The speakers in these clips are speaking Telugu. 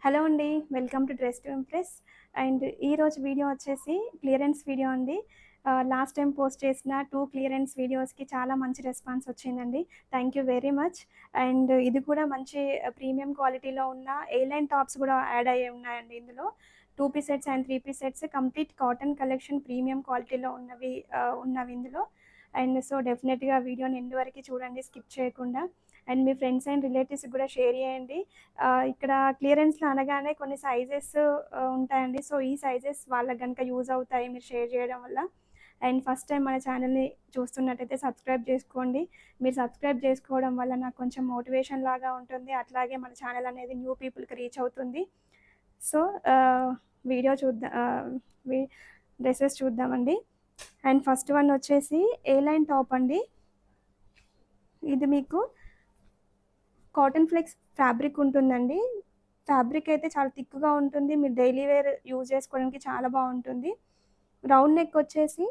హలో అండి. Welcome to dress to impress. And ఈరోజు వీడియో వచ్చేసి క్లియరెన్స్ వీడియో అండి. లాస్ట్ టైం పోస్ట్ చేసిన 2 క్లియరెన్స్ వీడియోస్‌కి చాలా మంచి రెస్పాన్స్ వచ్చిందండి. Thank you very much. And ఇది కూడా మంచి ప్రీమియం క్వాలిటీలో ఉన్న ఏ లైన్ టాప్స్ కూడా యాడ్ అయ్యి ఉన్నాయండి ఇందులో. 2 piece sets and 3 piece sets complete cotton collection premium క్వాలిటీలో ఉన్నవి ఇందులో. అండ్ సో డెఫినెట్‌గా వీడియోని ఎండ్ వరకు చూడండి స్కిప్ చేయకుండా. అండ్ మీ ఫ్రెండ్స్ అండ్ రిలేటివ్స్‌కి కూడా షేర్ చేయండి. ఇక్కడ క్లియరెన్స్‌లో అనగానే కొన్ని సైజెస్ ఉంటాయండి. సో, ఈ సైజెస్ వాళ్ళకి గనుక యూజ్ అవుతాయి మీరు షేర్ చేయడం వల్ల. అండ్ ఫస్ట్ టైం మన ఛానల్‌ని చూస్తున్నట్టయితే సబ్స్క్రైబ్ చేసుకోండి. మీరు సబ్స్క్రైబ్ చేసుకోవడం వల్ల నాకు కొంచెం మోటివేషన్ లాగా ఉంటుంది. అట్లాగే మన ఛానల్ అనేది న్యూ పీపుల్‌కి రీచ్ అవుతుంది. సో, వీడియో చూద్దాం. డ్రెసెస్ చూద్దామండి. అండ్ ఫస్ట్ వన్ వచ్చేసి ఏ లైన్ టాప్ అండి. ఇది మీకు కాటన్ ఫ్లెక్స్ ఫ్యాబ్రిక్ ఉంటుందండి. ఫ్యాబ్రిక్ అయితే చాలా థిక్‌గా ఉంటుంది. మీరు డైలీ వేర్ యూజ్ చేసుకోవడానికి చాలా బాగుంటుంది. రౌండ్ నెక్ వచ్చేసి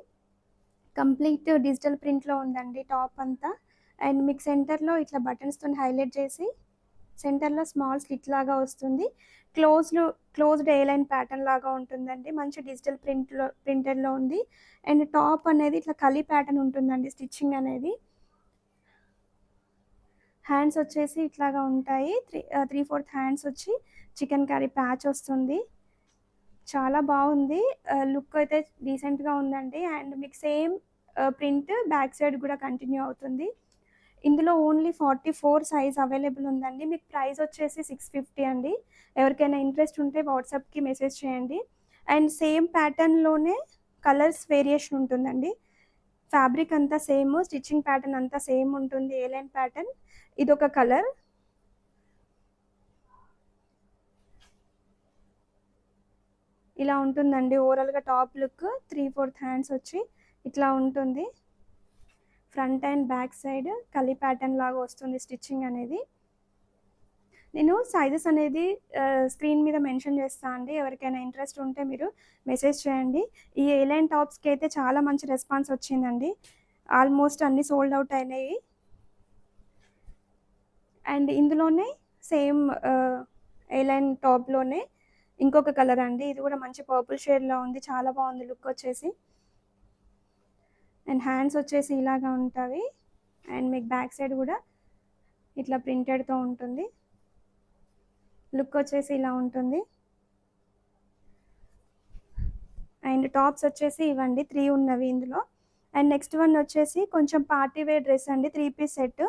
కంప్లీట్ డిజిటల్ ప్రింట్‌లో ఉందండి టాప్ అంతా. అండ్ మీకు సెంటర్‌లో ఇట్లా బటన్స్‌తోని హైలైట్ చేసి సెంటర్‌లో స్మాల్ స్లిట్ లాగా వస్తుంది. క్లోజ్డ్ ఏ లైన్ ప్యాటర్న్ లాగా ఉంటుందండి. మంచి డిజిటల్ ప్రింటెడ్‌లో ఉంది. అండ్ టాప్ అనేది ఇట్లా కలీ ప్యాటర్న్ ఉంటుందండి స్టిచ్చింగ్ అనేది. హ్యాండ్స్ వచ్చేసి ఇట్లాగా ఉంటాయి. 3/4 హ్యాండ్స్ వచ్చి చికెన్ కర్రీ ప్యాచ్ వస్తుంది. చాలా బాగుంది. లుక్ అయితే డీసెంట్‌గా ఉందండి. అండ్ మీకు సేమ్ ప్రింట్ బ్యాక్ సైడ్ కూడా కంటిన్యూ అవుతుంది. ఇందులో ఓన్లీ 44 సైజ్ అవైలబుల్ ఉందండి. మీకు ప్రైస్ వచ్చేసి 650 అండి. ఎవరికైనా ఇంట్రెస్ట్ ఉంటే వాట్సాప్‌కి మెసేజ్ చేయండి. అండ్ సేమ్ ప్యాటర్న్‌లోనే కలర్స్ వేరియేషన్ ఉంటుందండి. ఫ్యాబ్రిక్ అంతా సేమ్, స్టిచ్చింగ్ ప్యాటర్న్ అంతా సేమ్ ఉంటుంది. ఏ లైన్ ప్యాటర్న్. ఇదొక కలర్. ఇలా ఉంటుందండి ఓవరాల్‌గా టాప్ లుక్. 3/4 హ్యాండ్స్ వచ్చి ఇట్లా ఉంటుంది. ఫ్రంట్ అండ్ బ్యాక్ సైడ్ కలీ ప్యాటర్న్ లాగా వస్తుంది స్టిచ్చింగ్ అనేది. నేను సైజెస్ అనేది స్క్రీన్ మీద మెన్షన్ చేస్తా అండి. ఎవరికైనా ఇంట్రెస్ట్ ఉంటే మీరు మెసేజ్ చేయండి. ఈ ఏ లైన్ టాప్స్‌కి అయితే చాలా మంచి రెస్పాన్స్ వచ్చిందండి. ఆల్మోస్ట్ అన్నీ సోల్డ్ అవుట్ అయినాయి. అండ్ ఇందులోనే సేమ్ ఏ లైన్ టాప్‌లోనే ఇంకొక కలర్ అండి. ఇది కూడా మంచి పర్పుల్ షేడ్‌లో ఉంది. చాలా బాగుంది లుక్ వచ్చేసి. అండ్ హ్యాండ్స్ వచ్చేసి ఇలాగా ఉంటాయి. అండ్ మీకు బ్యాక్ సైడ్ కూడా ఇట్లా ప్రింటెడ్‌తో ఉంటుంది. లుక్ వచ్చేసి ఇలా ఉంటుంది. అండ్ టాప్స్ వచ్చేసి ఇవ్వండి 3 ఉన్నవి ఇందులో. అండ్ నెక్స్ట్ వన్ వచ్చేసి కొంచెం పార్టీ వేర్ డ్రెస్ అండి. 3 పీస్ సెట్.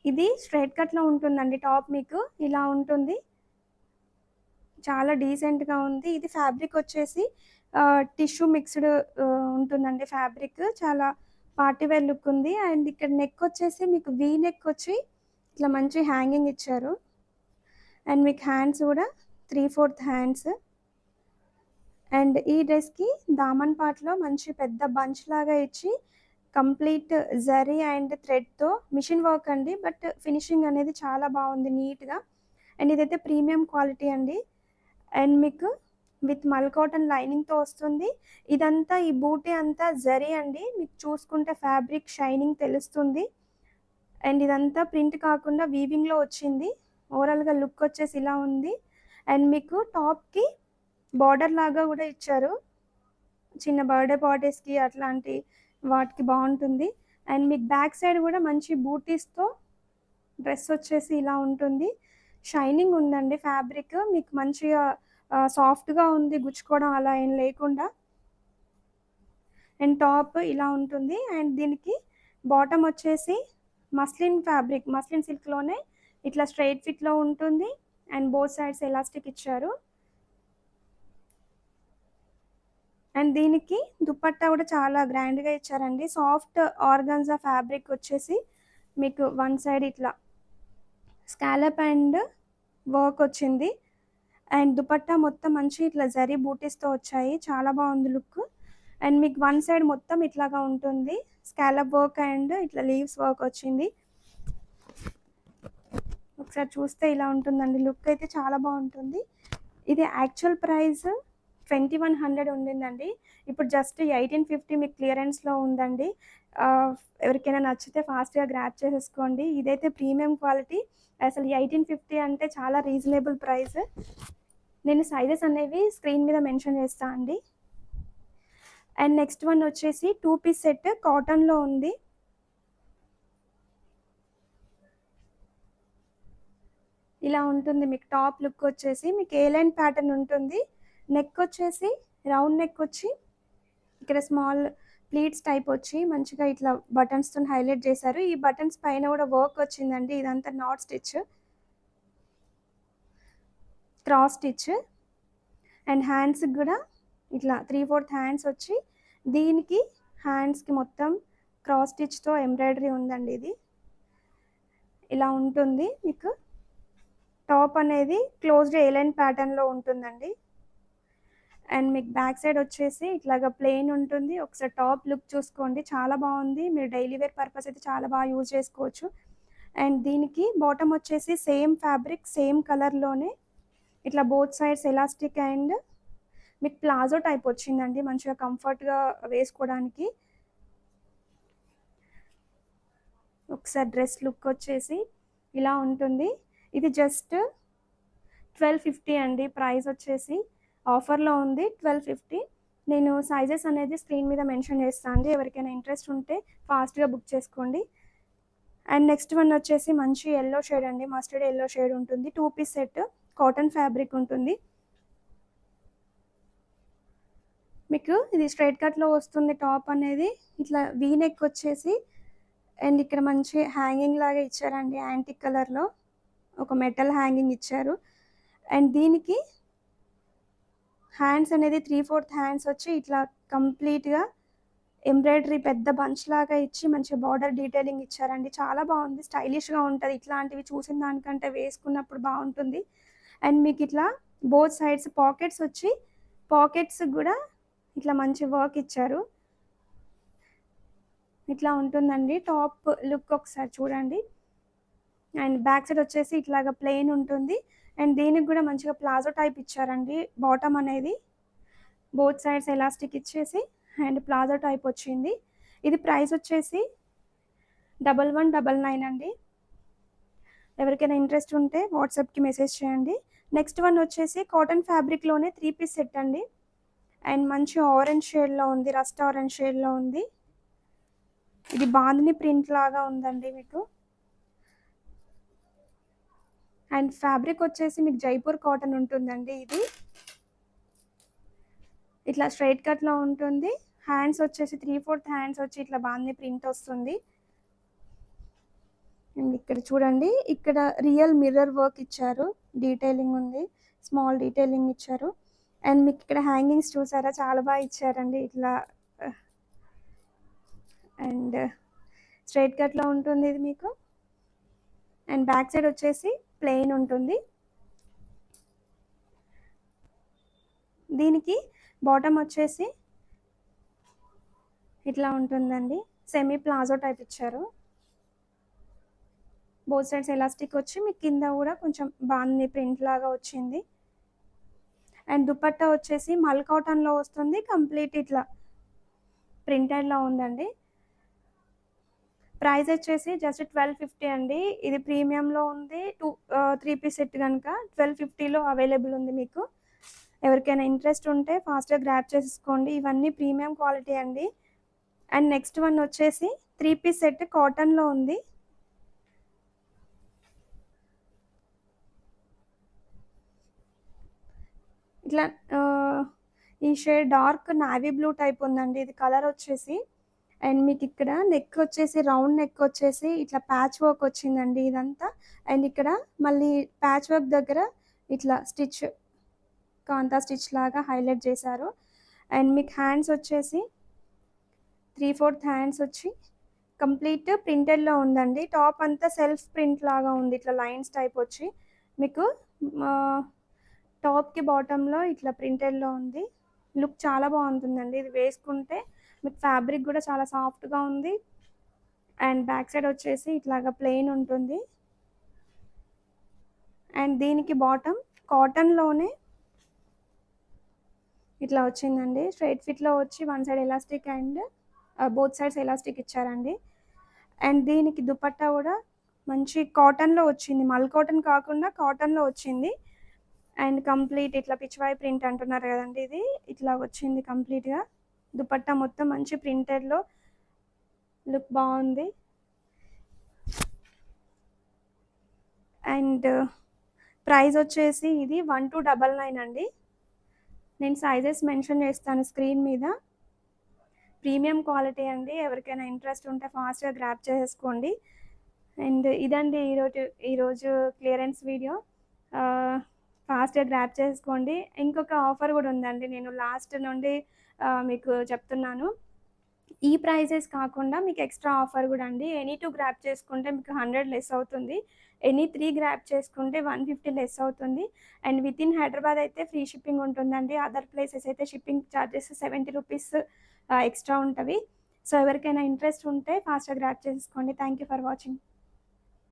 ఇది స్ట్రైట్ కట్‌లో ఉంటుందండి. టాప్ మీకు ఇలా ఉంటుంది. చాలా డీసెంట్‌గా ఉంది. ఇది ఫ్యాబ్రిక్ వచ్చేసి టిష్యూ మిక్స్డ్ ఉంటుందండి ఫ్యాబ్రిక్. చాలా పార్టీ వేర్ లుక్ ఉంది. అండ్ ఇక్కడ నెక్ వచ్చేసి మీకు వీ నెక్ వచ్చి ఇట్లా మంచి హ్యాంగింగ్ ఇచ్చారు. అండ్ మీకు హ్యాండ్స్ కూడా 3/4 హ్యాండ్స్. అండ్ ఈ డ్రెస్‌కి దామన్ పార్ట్‌లో మంచి పెద్ద బంచ్ లాగా ఇచ్చి కంప్లీట్ జరీ అండ్ థ్రెడ్‌తో మిషన్ వర్క్ అండి. బట్ ఫినిషింగ్ అనేది చాలా బాగుంది నీట్‌గా. అండ్ ఇదైతే ప్రీమియం క్వాలిటీ అండి. అండ్ మీకు విత్ మల్ కాటన్ లైనింగ్‌తో వస్తుంది. ఇదంతా ఈ బూటీ అంతా జరీ అండి. మీకు చూసుకుంటే ఫ్యాబ్రిక్ షైనింగ్ తెలుస్తుంది. అండ్ ఇదంతా ప్రింట్ కాకుండా వీవింగ్‌లో వచ్చింది. ఓవరాల్‌గా లుక్ వచ్చేసి ఇలా ఉంది. అండ్ మీకు టాప్‌కి బార్డర్ లాగా కూడా ఇచ్చారు. చిన్న బర్త్‌డే పార్టీస్‌కి అట్లాంటి వాటికి బాగుంటుంది. అండ్ మీకు బ్యాక్ సైడ్ కూడా మంచి బూటీస్‌తో డ్రెస్ వచ్చేసి ఇలా ఉంటుంది. షైనింగ్ ఉందండి ఫ్యాబ్రిక్. మీకు మంచిగా సాఫ్ట్‌గా ఉంది. గుచ్చుకోవడం అలా ఏం లేకుండా. అండ్ టాప్ ఇలా ఉంటుంది. అండ్ దీనికి బాటమ్ వచ్చేసి మస్లిన్ సిల్క్‌లోనే ఇట్లా స్ట్రెయిట్ ఫిట్‌లో ఉంటుంది. అండ్ బోత్ సైడ్స్ ఎలాస్టిక్ ఇచ్చారు. అండ్ దీనికి దుపట్టా కూడా చాలా గ్రాండ్‌గా ఇచ్చారండి. సాఫ్ట్ ఆర్గాన్జా ఫ్యాబ్రిక్ వచ్చేసి మీకు వన్ సైడ్ ఇట్లా స్కాలప్ అండ్ వర్క్ వచ్చింది. అండ్ దుపట్టా మొత్తం మంచి ఇట్లా జరీ బూటీస్‌తో వచ్చాయి. చాలా బాగుంది లుక్. అండ్ మీకు వన్ సైడ్ మొత్తం ఇట్లాగా ఉంటుంది. స్కాలప్ వర్క్ అండ్ ఇట్లా లీవ్స్ వర్క్ వచ్చింది. ఒకసారి చూస్తే ఇలా ఉంటుందండి. లుక్ అయితే చాలా బాగుంటుంది. ఇది యాక్చువల్ ప్రైస్ 2100 ఉండిందండి. ఇప్పుడు జస్ట్ 1850 మీకు క్లియరెన్స్‌లో ఉందండి. ఎవరికైనా నచ్చితే ఫాస్ట్గా గ్రాప్ చేసేసుకోండి. ఇదైతే ప్రీమియం క్వాలిటీ. అసలు 1850 అంటే చాలా రీజనబుల్ ప్రైస్. నేను సైజెస్ అనేవి స్క్రీన్ మీద మెన్షన్ చేస్తా అండి. అండ్ నెక్స్ట్ వన్ వచ్చేసి 2 పీస్ సెట్ కాటన్లో ఉంది. ఇలా ఉంటుంది మీకు టాప్ లుక్ వచ్చేసి. మీకు ఏ లైన్ ప్యాటర్న్ ఉంటుంది. నెక్ వచ్చేసి రౌండ్ నెక్ వచ్చి ఇక్కడ స్మాల్ ప్లీట్స్ టైప్ వచ్చి మంచిగా ఇట్లా బటన్స్తో హైలైట్ చేశారు. ఈ బటన్స్ పైన కూడా వర్క్ వచ్చిందండి. ఇదంతా not stitch, cross stitch. And హ్యాండ్స్కి కూడా ఇట్లా 3/4 హ్యాండ్స్ వచ్చి దీనికి హ్యాండ్స్కి మొత్తం క్రాస్ స్టిచ్తో ఎంబ్రాయిడరీ ఉందండి. ఇది ఇలా ఉంటుంది. మీకు టాప్ అనేది క్లోజ్డ్ ఏలైన్ ప్యాటర్న్లో ఉంటుందండి. అండ్ మీకు బ్యాక్ సైడ్ వచ్చేసి ఇట్లాగా ప్లెయిన్ ఉంటుంది. ఒకసారి టాప్ లుక్ చూసుకోండి, చాలా బాగుంది. మీరు డైలీ వేర్ పర్పస్ అయితే చాలా బాగా యూజ్ చేసుకోవచ్చు. అండ్ దీనికి బాటమ్ వచ్చేసి సేమ్ ఫ్యాబ్రిక్ సేమ్ కలర్లోనే ఇట్లా బోత్ సైడ్స్ ఎలాస్టిక్ అండ్ మీకు ప్లాజో టైప్ వచ్చిందండి. మంచిగా కంఫర్ట్గా వేసుకోవడానికి. ఒకసారి డ్రెస్ లుక్ వచ్చేసి ఇలా ఉంటుంది. ఇది జస్ట్ 1250 అండి. ప్రైస్ వచ్చేసి ఆఫర్లో ఉంది 1250. నేను సైజెస్ అనేది స్క్రీన్ మీద మెన్షన్ చేస్తాను అండి. ఎవరికైనా ఇంట్రెస్ట్ ఉంటే ఫాస్ట్గా బుక్ చేసుకోండి. అండ్ నెక్స్ట్ వన్ వచ్చేసి మంచి ఎల్లో షేడ్ అండి. మస్టర్డ్ ఎల్లో షేడ్ ఉంటుంది. 2 పీస్ సెట్ కాటన్ ఫ్యాబ్రిక్ ఉంటుంది. మీకు ఇది స్ట్రైట్ కట్లో వస్తుంది. టాప్ అనేది ఇట్లా వీ నెక్ వచ్చేసి అండ్ ఇక్కడ మంచి హ్యాంగింగ్ లాగా ఇచ్చారండి. యాంటిక్ కలర్లో ఒక మెటల్ హ్యాంగింగ్ ఇచ్చారు. అండ్ దీనికి హ్యాండ్స్ అనేది 3/4 హ్యాండ్స్ వచ్చి ఇట్లా కంప్లీట్గా ఎంబ్రాయిడరీ పెద్ద బంచ్ లాగా ఇచ్చి మంచిగా బార్డర్ డీటెయిలింగ్ ఇచ్చారండి. చాలా బాగుంది, స్టైలిష్గా ఉంటుంది. ఇట్లాంటివి చూసిన దానికంటే వేసుకున్నప్పుడు బాగుంటుంది. అండ్ మీకు ఇట్లా బోత్ సైడ్స్ పాకెట్స్ వచ్చి పాకెట్స్ కూడా ఇట్లా మంచి వర్క్ ఇచ్చారు. ఇట్లా ఉంటుందండి టాప్ లుక్, ఒకసారి చూడండి. అండ్ బ్యాక్ సైడ్ వచ్చేసి ఇట్లాగా ప్లెయిన్ ఉంటుంది. అండ్ దీనికి కూడా మంచిగా ప్లాజో టైప్ ఇచ్చారండి. బాటమ్ అనేది బోత్ సైడ్స్ ఎలాస్టిక్ ఇచ్చేసి అండ్ ప్లాజో టైప్ వచ్చింది. ఇది ప్రైస్ వచ్చేసి 1199 అండి. ఎవరికైనా ఇంట్రెస్ట్ ఉంటే వాట్సాప్కి మెసేజ్ చేయండి. నెక్స్ట్ వన్ వచ్చేసి కాటన్ ఫ్యాబ్రిక్లోనే 3 పీస్ సెట్ అండి. అండ్ మంచి ఆరెంజ్ షేడ్లో ఉంది, రస్ట్ ఆరెంజ్ షేడ్లో ఉంది. ఇది బాందిని ప్రింట్ లాగా ఉందండి మీకు. అండ్ ఫ్యాబ్రిక్ వచ్చేసి మీకు జైపూర్ కాటన్ ఉంటుందండి. ఇది ఇట్లా స్ట్రైట్ కట్లో ఉంటుంది. హ్యాండ్స్ వచ్చేసి 3/4 హ్యాండ్స్ వచ్చి ఇట్లా బాందిని ప్రింట్ వస్తుంది. అండ్ ఇక్కడ చూడండి, ఇక్కడ రియల్ మిర్రర్ వర్క్ ఇచ్చారు. డీటెయిలింగ్ ఉంది, స్మాల్ డీటెయిలింగ్ ఇచ్చారు. అండ్ మీకు ఇక్కడ హ్యాంగింగ్స్ చూసారా, చాలా బాగా ఇచ్చారండి. ఇట్లా అండ్ స్ట్రైట్ కట్లో ఉంటుంది ఇది మీకు. అండ్ బ్యాక్ సైడ్ వచ్చేసి ప్లెయిన్ ఉంటుంది. దీనికి బాటమ్ వచ్చేసి ఇట్లా ఉంటుందండి. సెమీ ప్లాజో టైప్ ఇచ్చారు. బోత్ సైడ్స్ ఎలాస్టిక్ వచ్చి మీకు కింద కూడా కొంచెం బాందిని ప్రింట్ లాగా వచ్చింది. అండ్ దుపట్టా వచ్చేసి మల్ కాటన్లో వస్తుంది. కంప్లీట్ ఇట్లా ప్రింటెడ్లో ఉందండి. ప్రైస్ వచ్చేసి జస్ట్ 1250 అండి. ఇది ప్రీమియంలో ఉంది. 3 పీస్ సెట్ కనుక 1250లో అవైలబుల్ ఉంది మీకు. ఎవరికైనా ఇంట్రెస్ట్ ఉంటే ఫాస్ట్గా గ్రాప్ చేసేసుకోండి. ఇవన్నీ ప్రీమియం క్వాలిటీ అండి. అండ్ నెక్స్ట్ వన్ వచ్చేసి 3 పీస్ సెట్ కాటన్లో ఉంది. ఇట్లా ఈ shade dark navy blue type ఉందండి. ఇది కలర్ వచ్చేసి. అండ్ మీకు ఇక్కడ నెక్ వచ్చేసి రౌండ్ నెక్ వచ్చేసి ఇట్లా ప్యాచ్ వర్క్ వచ్చిందండి ఇదంతా. అండ్ ఇక్కడ మళ్ళీ ప్యాచ్ వర్క్ దగ్గర ఇట్లా స్టిచ్, కాంతా స్టిచ్ లాగా హైలైట్ చేశారు. అండ్ మీకు హ్యాండ్స్ వచ్చేసి 3/4 హ్యాండ్స్ వచ్చి కంప్లీట్ ప్రింటెడ్లో ఉందండి. టాప్ అంతా సెల్ఫ్ ప్రింట్ లాగా ఉంది. ఇట్లా లైన్స్ టైప్ వచ్చి మీకు టాప్కి బాటంలో ఇట్లా ప్రింటెడ్లో ఉంది. లుక్ చాలా బాగుంటుందండి. ఇది వేసుకుంటే మీకు ఫ్యాబ్రిక్ కూడా చాలా సాఫ్ట్గా ఉంది. అండ్ బ్యాక్ సైడ్ వచ్చేసి ఇట్లాగా ప్లెయిన్ ఉంటుంది. అండ్ దీనికి బాటమ్ కాటన్లోనే ఇట్లా వచ్చిందండి. స్ట్రైట్ ఫిట్లో వచ్చి one side elastic and both sides elastic ఇచ్చారండి. అండ్ దీనికి దుపట్టా కూడా మంచి కాటన్లో వచ్చింది, మల్ కాటన్ కాకుండా కాటన్లో వచ్చింది. అండ్ కంప్లీట్ ఇట్లా పిచ్వాయ్ ప్రింట్ అంటున్నారు కదండి, ఇది ఇట్లా వచ్చింది కంప్లీట్గా. దుపట్టా మొత్తం మంచి ప్రింటెడ్లో లుక్ బాగుంది. అండ్ ప్రైస్ వచ్చేసి ఇది 1299 అండి. నేను సైజెస్ మెన్షన్ చేస్తాను స్క్రీన్ మీద. ప్రీమియం క్వాలిటీ అండి, ఎవరికైనా ఇంట్రెస్ట్ ఉంటే ఫాస్ట్గా గ్రాప్ చేసేసుకోండి. అండ్ ఇదండి ఈరోజు క్లియరెన్స్ వీడియో. ఫాస్ట్గా గ్రాప్ చేసుకోండి. ఇంకొక ఆఫర్ కూడా ఉందండి, నేను లాస్ట్ నుండి మీకు చెప్తున్నాను. ఈ ప్రైజెస్ కాకుండా మీకు ఎక్స్ట్రా ఆఫర్ కూడా అండి. ఎనీ 2 గ్రాప్ చేసుకుంటే మీకు 100 లెస్ అవుతుంది. ఎనీ 3 గ్రాప్ చేసుకుంటే 150 లెస్ అవుతుంది. అండ్ విత్ ఇన్ హైదరాబాద్ అయితే ఫ్రీ షిప్పింగ్ ఉంటుందండి. అదర్ ప్లేసెస్ అయితే షిప్పింగ్ ఛార్జెస్ 70 రూపీస్ ఎక్స్ట్రా ఉంటవి. సో ఎవరికైనా ఇంట్రెస్ట్ ఉంటే ఫాస్ట్గా గ్రాప్ చేసుకోండి. Thank you for watching.